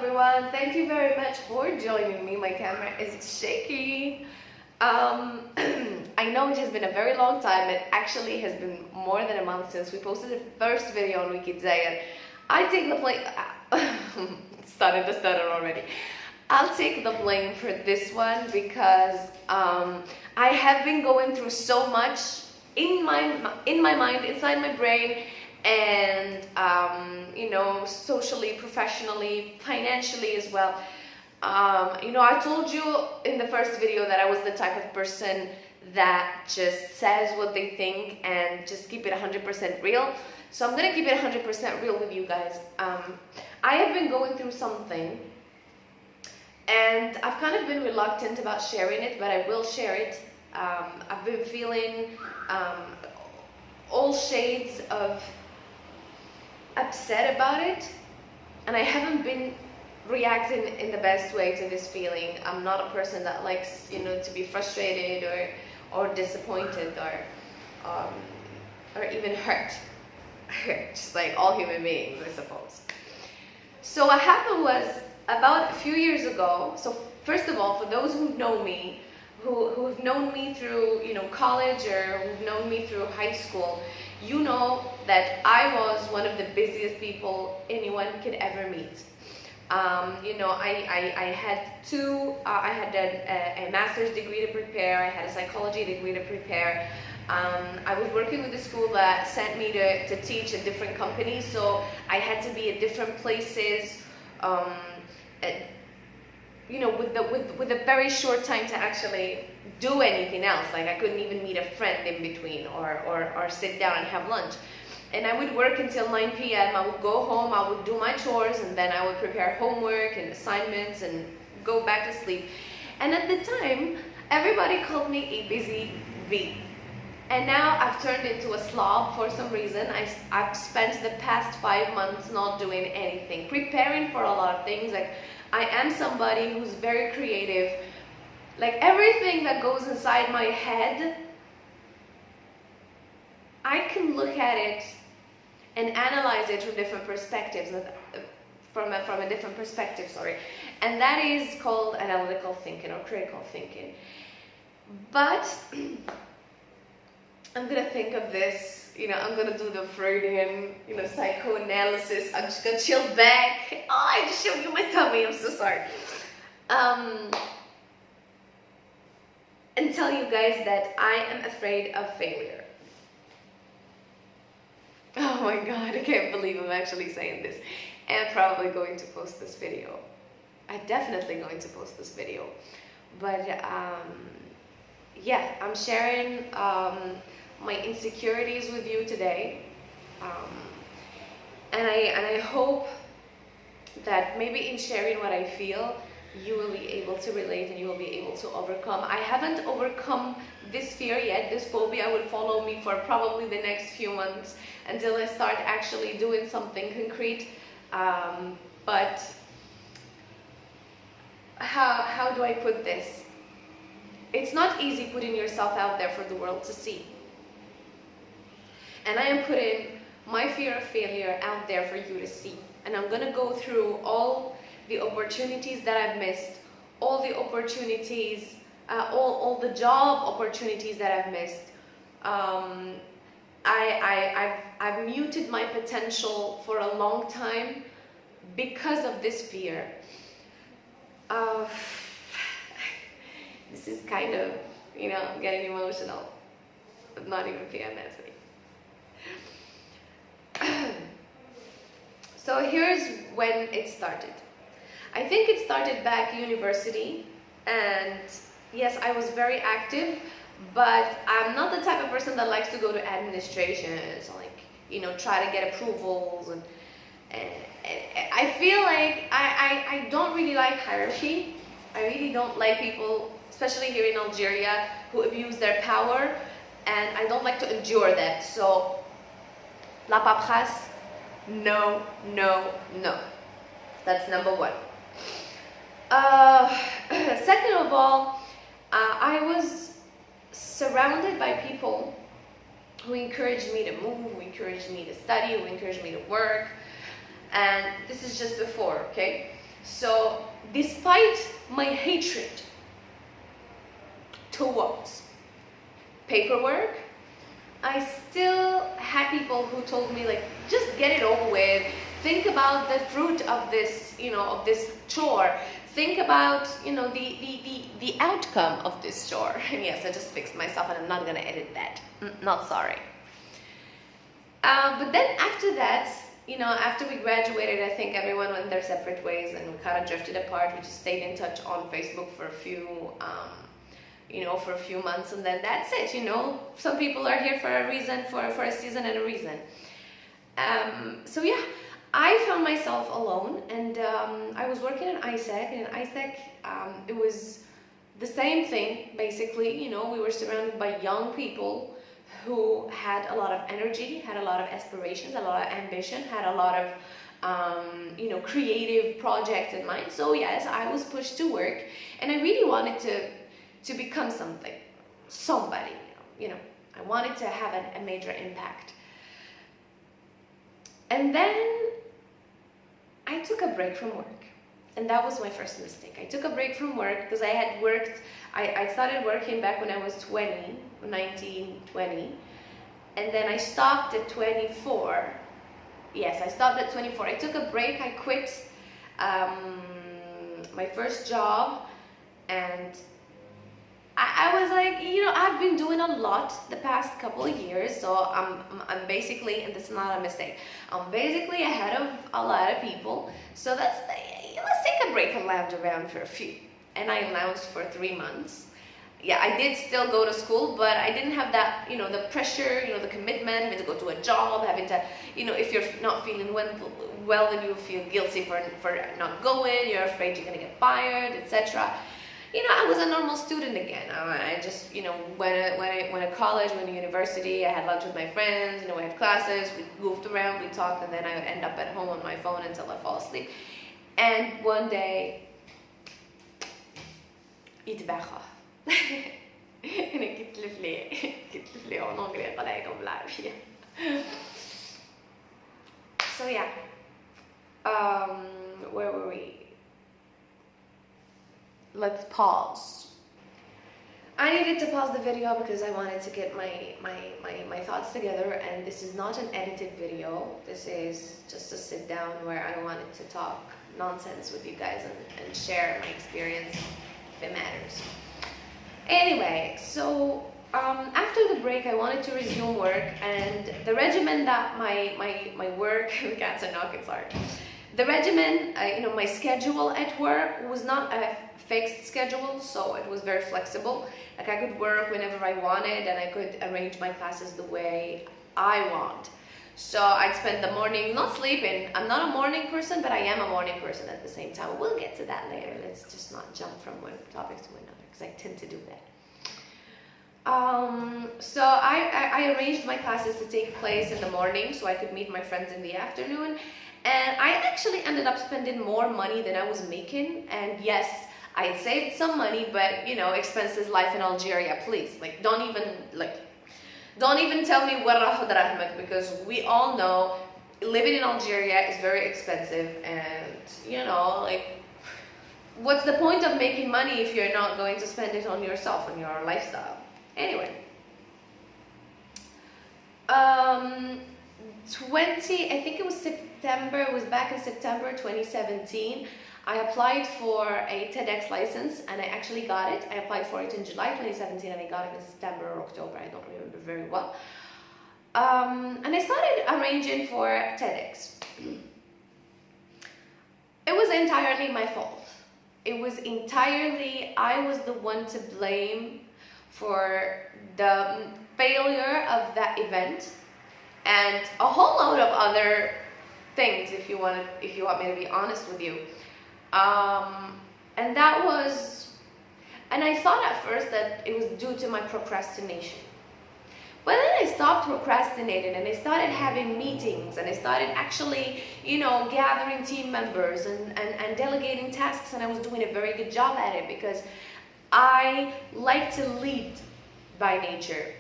everyone. Thank you very much for joining me. My camera is shaky. I know it has been a very long time. It actually has been more than a month since we posted the first video on Wiki Zayan. I take the blame. Started to stutter already. I'll take the blame for this one because I have been going through so much in my mind, inside my brain, and you know, socially, professionally, financially as well. You know, I told you in the first video that I was the type of person that just says what they think and just keep it 100% real. So I'm gonna keep it 100% real with you guys. I have been going through something, and I've kind of been reluctant about sharing it, but I will share it. I've been feeling all shades of upset about it, and I haven't been reacting in the best way to this feeling. I'm not a person that likes, you know, to be frustrated or disappointed or even hurt. Just like all human beings, I suppose. So what happened was, about a few years ago, so first of all, for those who know me, who have known me through, you know, college, or who've known me through high school, you know that I was one of the busiest people anyone could ever meet. You know, I had a master's degree to prepare, I had a psychology degree to prepare. I was working with a school that sent me to teach at different companies, so I had to be at different places, you know, with a very short time to actually do anything else. Like, I couldn't even meet a friend in between or sit down and have lunch. And I would work until 9 p.m. I would go home, I would do my chores, and then I would prepare homework and assignments and go back to sleep. And at the time, everybody called me a busy bee. And now I've turned into a slob for some reason. I've spent the past 5 months not doing anything, preparing for a lot of things. Like, I am somebody who's very creative. Like, everything that goes inside my head, I can look at it and analyze it from different perspectives, from a different perspective, sorry. And that is called analytical thinking or critical thinking. But I'm gonna think of this, you know, I'm gonna do the Freudian, you know, psychoanalysis. I'm just gonna chill back. Oh, I just showed you my tummy, I'm so sorry. And tell you guys that I am afraid of failure. Oh my God, I can't believe I'm actually saying this. And probably going to post this video. I'm definitely going to post this video. But yeah, I'm sharing my insecurities with you today. And I hope that maybe in sharing what I feel, you will be able to relate and you will be able to overcome. I haven't overcome this fear yet. This phobia will follow me for probably the next few months until I start actually doing something concrete. But how do I put this? It's not easy putting yourself out there for the world to see. And I am putting my fear of failure out there for you to see. And I'm gonna go through all the opportunities that I've missed, all the opportunities, all the job opportunities that I've missed. I've muted my potential for a long time because of this fear. This is kind of, you know, I'm getting emotional, but not even PMSing. So here's when it started. I think it started back university, and yes, I was very active, but I'm not the type of person that likes to go to administration, so like, you know, try to get approvals, and I feel like I don't really like hierarchy. I really don't like people, especially here in Algeria, who abuse their power, and I don't like to endure that. So, la paperasse, no, no, no. That's number one. Second of all, I was surrounded by people who encouraged me to move, who encouraged me to study, who encouraged me to work. And this is just before, okay? So despite my hatred towards paperwork, I still had people who told me, like, just get it over with. Think about the fruit of this, of this chore. Think about, the outcome of this chore. And yes, I just fixed myself, and I'm not gonna edit that. Not sorry. But then after that, after we graduated, I think everyone went their separate ways, and we kind of drifted apart. We just stayed in touch on Facebook for a few, for a few months, and then that's it. Some people are here for a reason, for a season and a reason. So yeah, I found myself alone, and I was working in ISEC, and in ISEC, it was the same thing, basically. We were surrounded by young people who had a lot of energy, had a lot of aspirations, a lot of ambition, had a lot of, creative projects in mind. So yes, I was pushed to work, and I really wanted to become somebody, I wanted to have a major impact. And then I took a break from work, and that was my first mistake. I took a break from work because I had worked, I started working back when I was 19, 20, and then I stopped at 24. Yes, I stopped at 24. I took a break, I quit my first job, and I was like, I've been doing a lot the past couple of years, so I'm basically, and this is not a mistake, I'm basically ahead of a lot of people, so let's take a break and lounge around for a few. And I lounged for 3 months. Yeah, I did still go to school, but I didn't have that, the pressure, the commitment, having to go to a job, having to, if you're not feeling well, then you feel guilty for not going, you're afraid you're gonna get fired, etc. I was a normal student again. I just, went to college, went to university, I had lunch with my friends, we had classes, we goofed around, we talked, and then I would end up at home on my phone until I fall asleep. And one day, يتباخى. أنا كتلف لي en anglais قلعكم بالعربية. So yeah, where were we? Let's pause. I needed to pause the video because I wanted to get my thoughts together, and this is not an edited video. This is just a sit down where I wanted to talk nonsense with you guys and share my experience if it matters. Anyway, so after the break I wanted to resume work, and the regimen that my work, the cats are knocking, sorry. The regimen, my schedule at work was not a fixed schedule, so it was very flexible. Like, I could work whenever I wanted, and I could arrange my classes the way I want. So I'd spend the morning not sleeping. I'm not a morning person, but I am a morning person at the same time. We'll get to that later. Let's just not jump from one topic to another, because I tend to do that. So I arranged my classes to take place in the morning so I could meet my friends in the afternoon. And I actually ended up spending more money than I was making. And yes, I had saved some money, but expenses, life in Algeria, please, don't even tell me what راهو دراهمك, because we all know living in Algeria is very expensive, and what's the point of making money if you're not going to spend it on yourself, on your lifestyle? Anyway, I think it was September, it was back in September 2017, I applied for a TEDx license, and I actually got it. I applied for it in July 2017, and I got it in September or October, I don't remember very well. And I started arranging for TEDx. It was entirely my fault. It was entirely, I was the one to blame for the failure of that event, and a whole load of other things, if you want me to be honest with you. And that was, and I thought at first that it was due to my procrastination. But then I stopped procrastinating, and I started having meetings, and I started actually, gathering team members and delegating tasks, and I was doing a very good job at it because I like to lead by nature.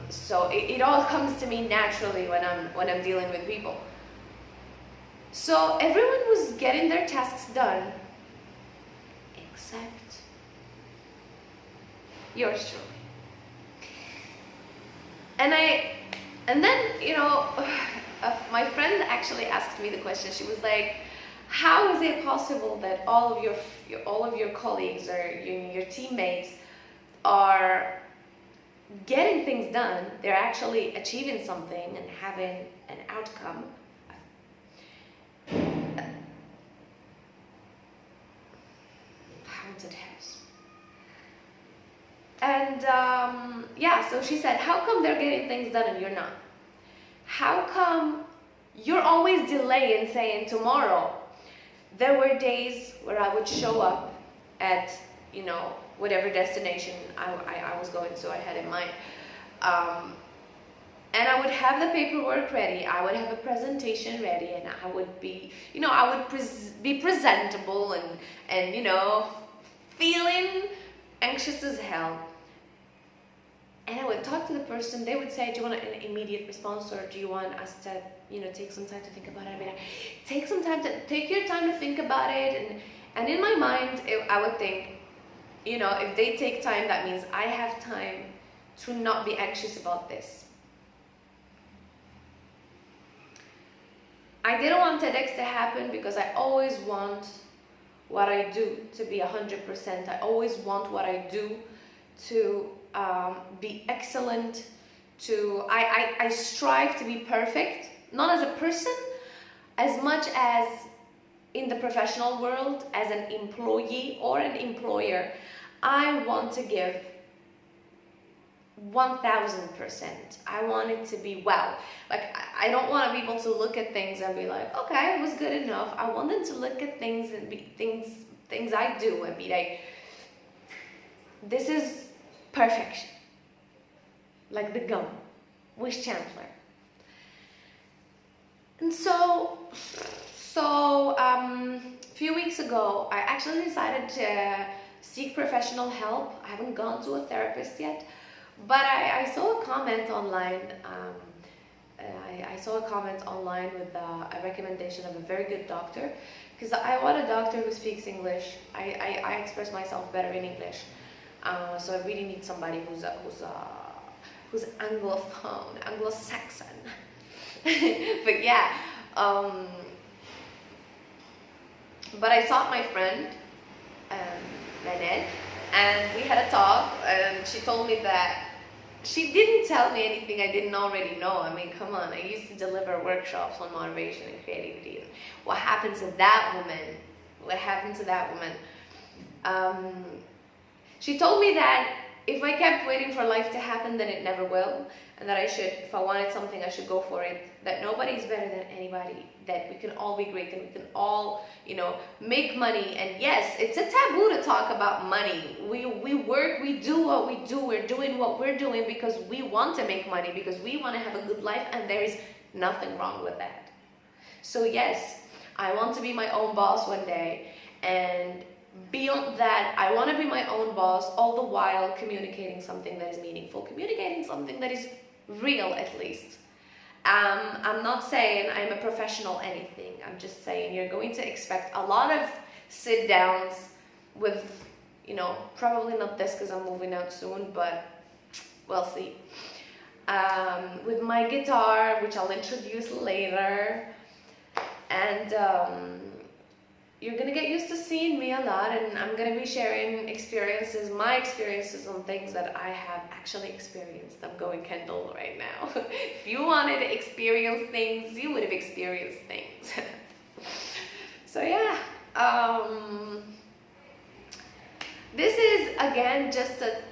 So it all comes to me naturally when I'm dealing with people. So everyone was getting their tasks done, except yours truly. And then, you know, my friend actually asked me the question. She was like, how is it possible that all of your colleagues or your teammates are getting things done, they're actually achieving something and having an outcome? Haunted house. And yeah, so she said, how come they're getting things done and you're not? How come you're always delaying saying tomorrow? There were days where I would show up at, you know, whatever destination I was going to, I had in mind. And I would have the paperwork ready, I would have a presentation ready, and I would be, you know, I would be presentable and, you know, feeling anxious as hell. And I would talk to the person, they would say, do you want an immediate response, or do you want us to, you know, take some time to think about it? I mean, take your time to think about it. And in my mind, I would think, you know, if they take time, that means I have time to not be anxious about this. I didn't want TEDx to happen because I always want what I do to be 100%. I always want what I do to be excellent. I strive to be perfect, not as a person, as much as in the professional world, as an employee or an employer. I want to give 1000%. I want it to be wow. Like, I don't want people to look at things and be like, okay, it was good enough. I want them to look at things and be things I do and be like, this is perfection. Like the gum, Wish Chancellor. And so a few weeks ago, I actually decided to seek professional help. I haven't gone to a therapist yet, but I saw a comment online. I saw a comment online with a recommendation of a very good doctor, because I want a doctor who speaks English. I express myself better in English, so I really need somebody who's Anglophone, Anglo-Saxon. But yeah, but I sought my friend, Nanette, and we had a talk, and she told me that she didn't tell me anything I didn't already know. I mean, come on, I used to deliver workshops on motivation and creativity. And what happened to that woman? What happened to that woman? She told me that if I kept waiting for life to happen, then it never will. And that if I wanted something, I should go for it. That nobody's better than anybody. That we can all be great and we can all, you know, make money. And yes, it's a taboo to talk about money. We work, we do what we do. We're doing what we're doing because we want to make money, because we want to have a good life, and there is nothing wrong with that. So yes, I want to be my own boss one day, and beyond that, I want to be my own boss, all the while communicating something that is meaningful, communicating something that is real, at least. I'm not saying I'm a professional anything. I'm just saying you're going to expect a lot of sit downs with, you know, probably not this because I'm moving out soon, but we'll see. With my guitar, which I'll introduce later, and you're gonna get used to seeing me a lot, and I'm gonna be sharing my experiences on things that I have actually experienced. I'm going Kendall right now. If you wanted to experience things, you would have experienced things. So yeah, this is again just a,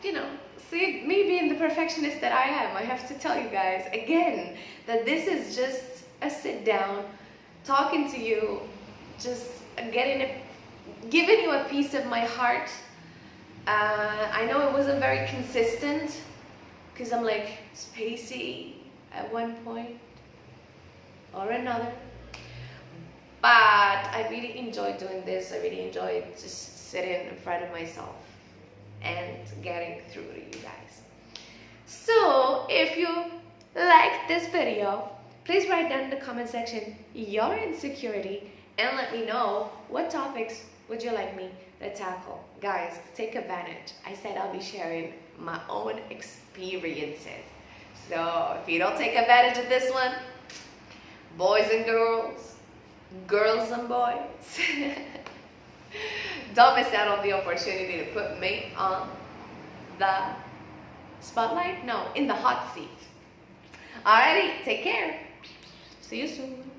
you know, see me being the perfectionist that I am. I have to tell you guys again that this is just a sit down, talking to you, just giving you a piece of my heart. I know it wasn't very consistent because I'm like spacey at one point or another, but I really enjoyed doing this. I really enjoyed just sitting in front of myself and getting through to you guys. So if you liked this video, Please write down in the comment section your insecurity and let me know what topics would you like me to tackle. Guys, take advantage. I said I'll be sharing my own experiences. So if you don't take advantage of this one, boys and girls, girls and boys, don't miss out on the opportunity to put me on the spotlight? No, in the hot seat. Alrighty, take care. See you soon.